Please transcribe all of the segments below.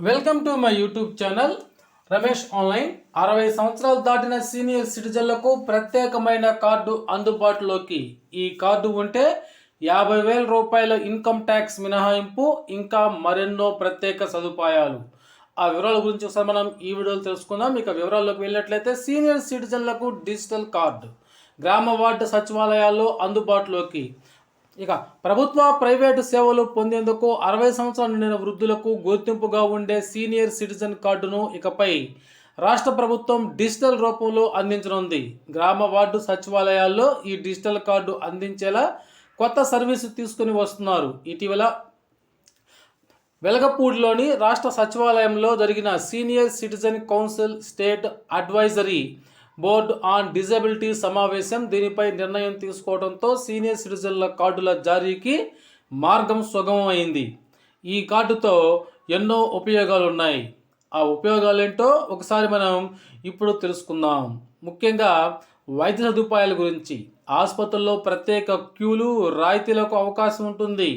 Welcome to my YouTube channel Ramesh online. 60 సంవత్సరాలు దాటిన senior సిటిజన్లకు ప్రత్యేకమైన కార్డు అందుబాటులోకి. ఈ కార్డు ఉంటే 50,000 రూపాయల ఇన్కమ్ ట్యాక్స్ మినహాయింపు, ఇంకా మరెన్నో ప్రత్యేక సదుపాయాలు. ఆ వివరాల గురించి ఒకసారి మనం ఈ వీడియోలో తెలుసుకుందాం. ఇక వివరాల్లోకి వెళ్ళినట్లయితే సీనియర్ సిటిజన్లకు డిజిటల్ కార్డు గ్రామ వార్డు సచివాలయాల్లో అందుబాటులోకి. ఇక ప్రభుత్వ ప్రైవేటు సేవలు పొందేందుకు 60 సంవత్సరాలు నిండిన వృద్ధులకు గుర్తింపుగా ఉండే సీనియర్ సిటిజన్ కార్డును ఇకపై రాష్ట్ర ప్రభుత్వం డిజిటల్ రూపంలో అందించనుంది. గ్రామ వార్డు సచివాలయాల్లో ఈ డిజిటల్ కార్డు అందించేలా కొత్త సర్వీసు తీసుకుని వస్తున్నారు. ఇటీవల వెలగపూడిలోని రాష్ట్ర సచివాలయంలో జరిగిన senior citizen council state advisory board on disability సమావేశం దీనిపై నిర్ణయం తీసుకోవడంతో సీనియర్ సిటిజన్ల కార్డుల జారీకి మార్గం సుగమమైంది. ఈ కార్డుతో ఎన్నో ఉపయోగాలు ఉన్నాయి. ఆ ఉపయోగాలు ఏంటో ఒకసారి మనం ఇప్పుడు తెలుసుకుందాం. ముఖ్యంగా వైద్య సదుపాయాల గురించి. ఆసుపత్రుల్లో ప్రత్యేక క్యూలు, రాయితీలకు అవకాశం ఉంటుంది.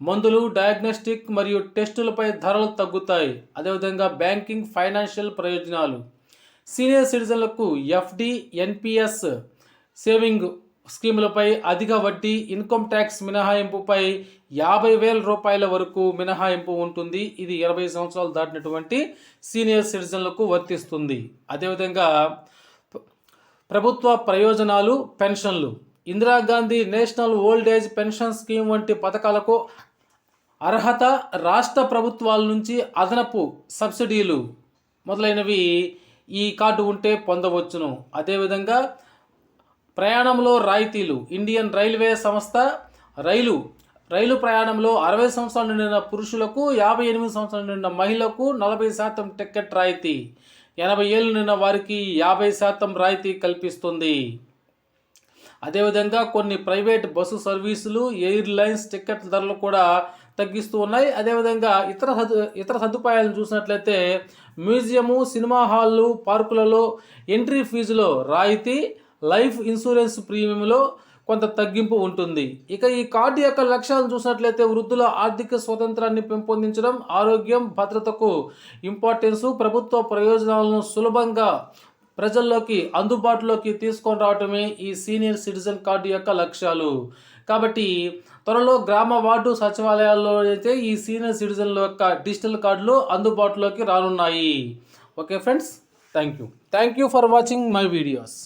మందులు, డయాగ్నోస్టిక్ మరియు టెస్టులపై ధరలు తగ్గుతాయి. అదేవిధంగా బ్యాంకింగ్, ఫైనాన్షియల్ ప్రయోజనాలు. సీనియర్ సిటిజన్లకు ఎఫ్డి, ఎన్పిఎస్ సేవింగ్ స్కీములపై అధిక వడ్డీ, ఇన్కమ్ ట్యాక్స్ మినహాయింపుపై 50,000 రూపాయల వరకు మినహాయింపు ఉంటుంది. ఇది 20 సంవత్సరాలు దాటినటువంటి సీనియర్ సిటిజన్లకు వర్తిస్తుంది. అదేవిధంగా ప్రభుత్వ ప్రయోజనాలు, పెన్షన్లు. Indira Gandhi national old age pension scheme వంటి పథకాలకు అర్హత, రాష్ట్ర ప్రభుత్వాల నుంచి అదనపు సబ్సిడీలు మొదలైనవి ఈ కార్డు ఉంటే పొందవచ్చును. అదేవిధంగా ప్రయాణంలో రాయితీలు. ఇండియన్ రైల్వే సంస్థ రైలు ప్రయాణంలో 60 సంవత్సరాలు నిండిన పురుషులకు, 58 సంవత్సరాలు నిండిన మహిళలకు 40% టికెట్ రాయితీ, 80 ఏళ్ళు నిండిన వారికి 50% రాయితీ కల్పిస్తుంది. అదేవిధంగా కొన్ని ప్రైవేట్ బస్సు సర్వీసులు, ఎయిర్లైన్స్ టికెట్ ధరలు కూడా తగ్గిస్తూ ఉన్నాయి. అదేవిధంగా ఇతర సదుపాయాలను చూసినట్లయితే మ్యూజియము, సినిమా హాళ్ళు, పార్కులలో ఎంట్రీ ఫీజులో రాయితీ, లైఫ్ ఇన్సూరెన్స్ ప్రీమియంలో కొంత తగ్గింపు ఉంటుంది. ఇక ఈ కార్డు యొక్క లక్ష్యాలను చూసినట్లయితే వృద్ధుల ఆర్థిక స్వాతంత్రాన్ని పెంపొందించడం, ఆరోగ్యం, భద్రతకు ఇంపార్టెన్సు, ప్రభుత్వ ప్రయోజనాలను సులభంగా ప్రజల్లోకి అందుబాటులోకి తీసుకొని రావటమే ఈ సీనియర్ సిటిజన్ కార్డు యొక్క లక్ష్యాలు. కాబట్టి త్వరలో గ్రామ వార్డు సచివాలయాల్లో అయితే ఈ సీనియర్ సిటిజన్ల యొక్క డిజిటల్ కార్డులు అందుబాటులోకి రానున్నాయి. Okay friends, thank you for watching my videos.